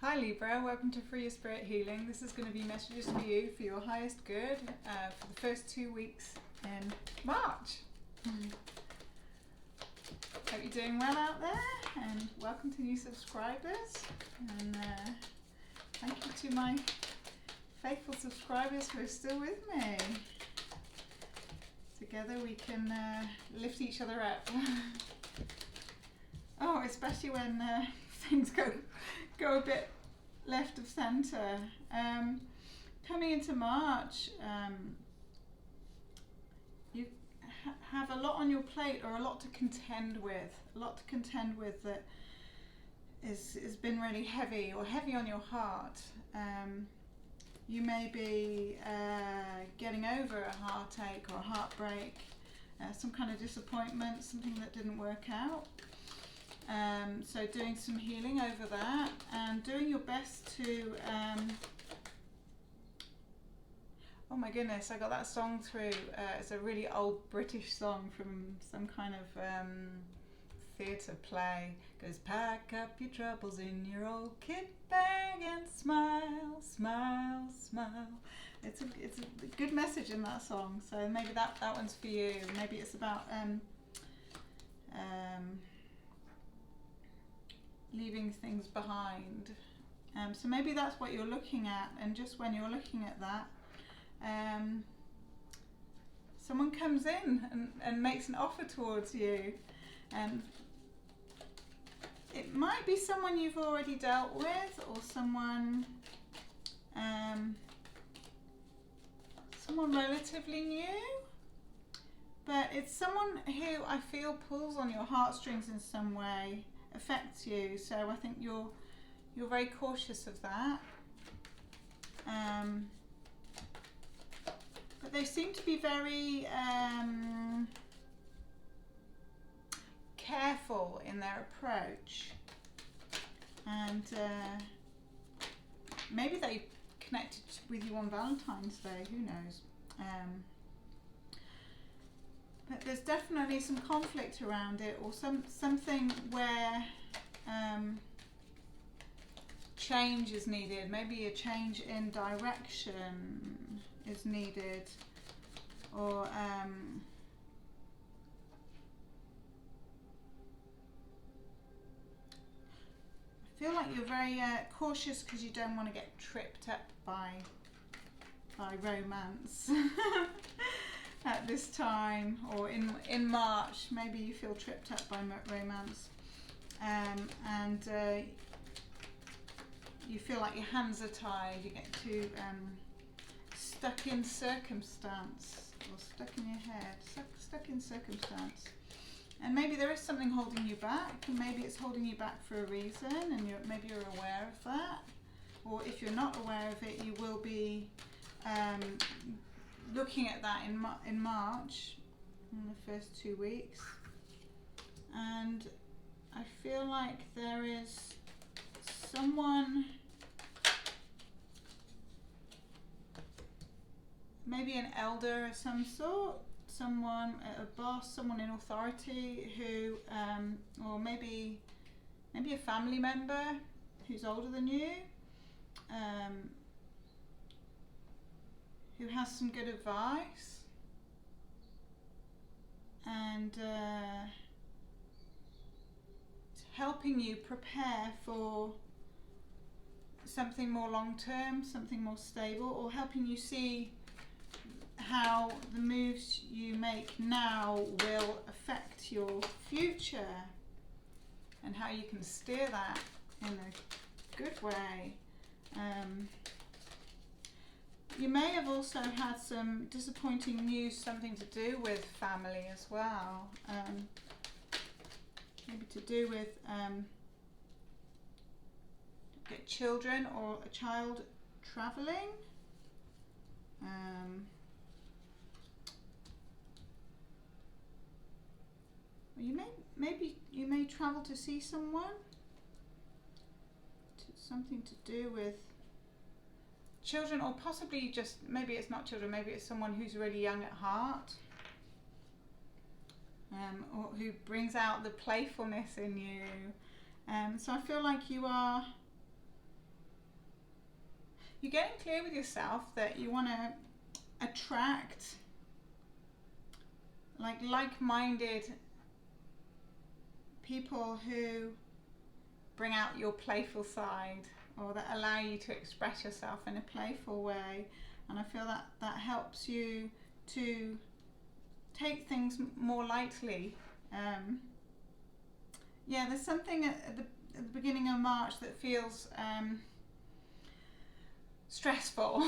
Hi Libra, welcome to Free Your Spirit Healing. This is going to be messages for you for your highest good for the first 2 weeks in March. Hope you're doing well out there, and welcome to new subscribers. And thank you to my faithful subscribers who are still with me. Together we can lift each other up. Oh, especially when things go a bit left of centre. Coming into March, you have a lot on your plate, or a lot to contend with. That has been really heavy, or heavy on your heart. You may be getting over a heartache or a heartbreak, some kind of disappointment, something that didn't work out. So doing some healing over that, and doing your best to oh my goodness, I got that song through. It's a really old British song from some kind of theatre play. It goes, pack up your troubles in your old kit bag and smile, smile, smile. It's a good message in that song, so maybe that one's for you. Maybe it's about leaving things behind. So maybe that's what you're looking at, and just when you're looking at that, someone comes in and makes an offer towards you, and it might be someone you've already dealt with, or someone relatively new, but it's someone who I feel pulls on your heartstrings in some way, affects you. So I think you're very cautious of that. But they seem to be very careful in their approach, and maybe they connected with you on Valentine's Day, who knows. But there's definitely some conflict around it, or something where change is needed. Maybe a change in direction is needed, or I feel like you're very cautious because you don't want to get tripped up by romance. At this time, or in March, maybe you feel tripped up by romance, and you feel like your hands are tied, you get too stuck in circumstance, or stuck in your head, stuck in circumstance. And maybe there is something holding you back, and maybe it's holding you back for a reason, and maybe you're aware of that. Or if you're not aware of it, you will be looking at that in March, in the first 2 weeks. And I feel like there is someone, maybe an elder of some sort, someone, a boss, someone in authority who, or maybe a family member who's older than you, who has some good advice, and helping you prepare for something more long-term, something more stable, or helping you see how the moves you make now will affect your future, and how you can steer that in a good way. You may have also had some disappointing news, something to do with family as well. Maybe to do with children, or a child travelling. You may travel to see someone. Something to do with children, or possibly just, maybe it's not children, maybe it's someone who's really young at heart, or who brings out the playfulness in you. So I feel like you are you're getting clear with yourself that you want to attract like-minded people who bring out your playful side, or that allow you to express yourself in a playful way. And I feel that that helps you to take things more lightly. Yeah, there's something at the beginning of March that feels stressful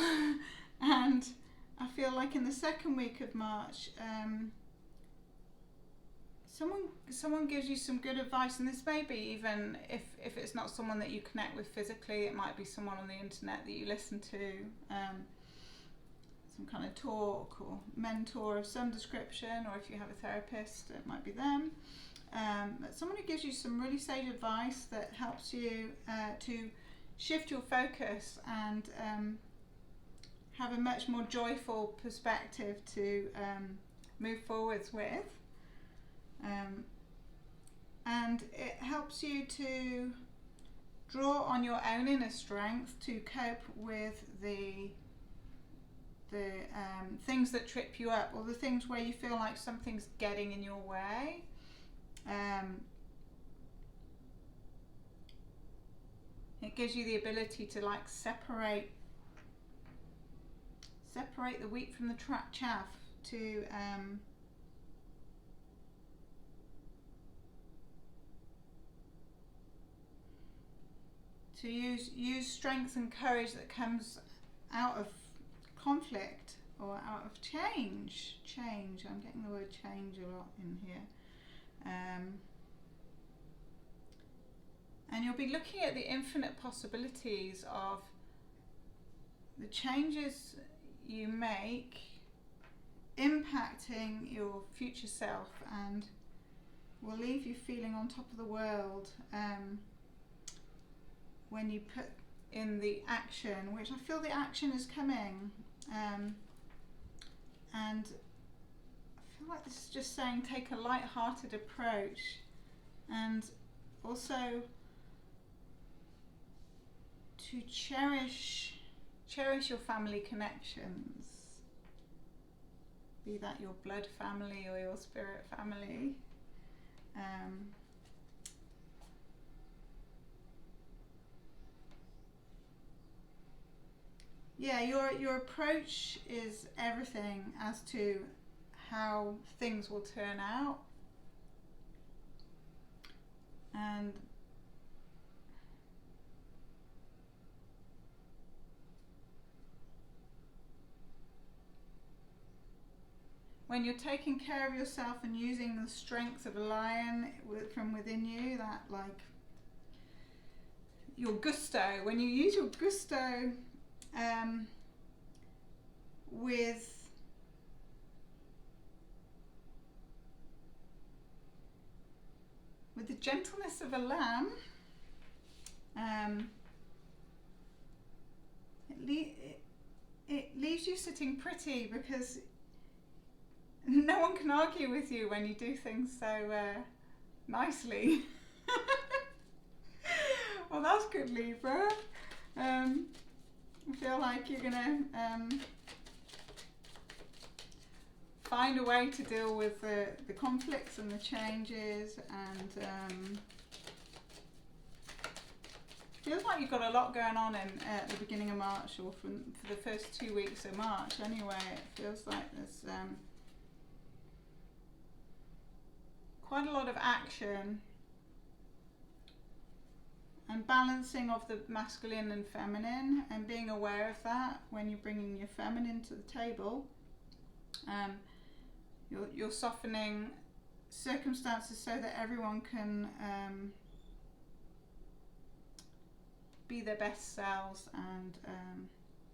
and I feel like in the second week of March someone gives you some good advice, and this may be even if it's not someone that you connect with physically, it might be someone on the internet that you listen to, some kind of talk or mentor of some description, or if you have a therapist, it might be them. But someone who gives you some really sage advice that helps you to shift your focus and have a much more joyful perspective to move forwards with. And it helps you to draw on your own inner strength to cope with the things that trip you up, or the things where you feel like something's getting in your way. It gives you the ability to like separate the wheat from the chaff, to use strength and courage that comes out of conflict or out of change. I'm getting the word change a lot in here. And you'll be looking at the infinite possibilities of the changes you make impacting your future self, and will leave you feeling on top of the world when you put in the action, which I feel the action is coming. And I feel like this is just saying take a light-hearted approach, and also to cherish your family connections, be that your blood family or your spirit family. Yeah, your approach is everything as to how things will turn out. And when you're taking care of yourself and using the strength of a lion from within you, that like your gusto, when you use your gusto with the gentleness of a lamb, it leaves you sitting pretty, because no one can argue with you when you do things so nicely. Well, that's good, Libra. I feel like you're gonna find a way to deal with the conflicts and the changes, and feels like you've got a lot going on at the beginning of March, or for the first 2 weeks of March anyway. It feels like there's quite a lot of action and balancing of the masculine and feminine, and being aware of that when you're bringing your feminine to the table. You're softening circumstances so that everyone can be their best selves and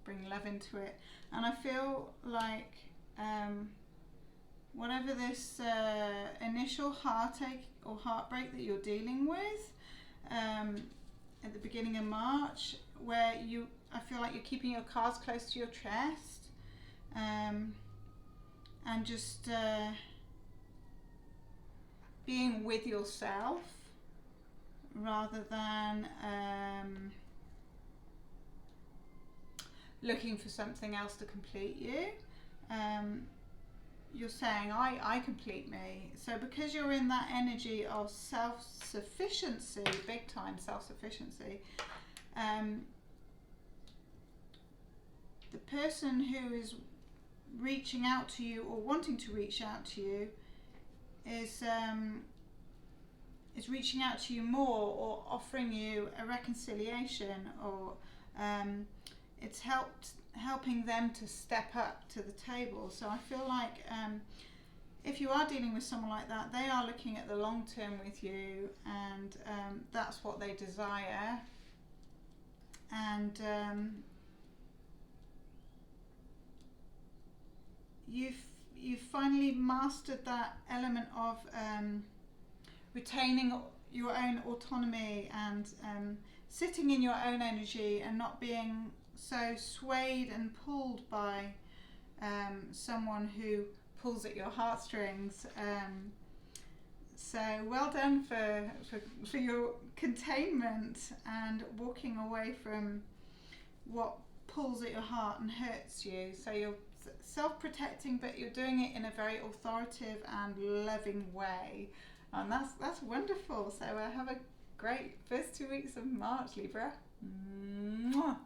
bring love into it. And I feel like whatever this initial heartache or heartbreak that you're dealing with at the beginning of March, where I feel like you're keeping your cards close to your chest, and just being with yourself rather than looking for something else to complete you. You're saying, I complete me. So because you're in that energy of self-sufficiency, big time self-sufficiency, the person who is reaching out to you or wanting to reach out to you is reaching out to you more, or offering you a reconciliation, or it's helping them to step up to the table. So I feel like if you are dealing with someone like that, they are looking at the long term with you, and that's what they desire. And you've finally mastered that element of retaining your own autonomy and sitting in your own energy and not being so swayed and pulled by someone who pulls at your heartstrings. So well done for your containment and walking away from what pulls at your heart and hurts you. So you're self-protecting, but you're doing it in a very authoritative and loving way, and that's wonderful. So have a great first 2 weeks of March, Libra. Mwah.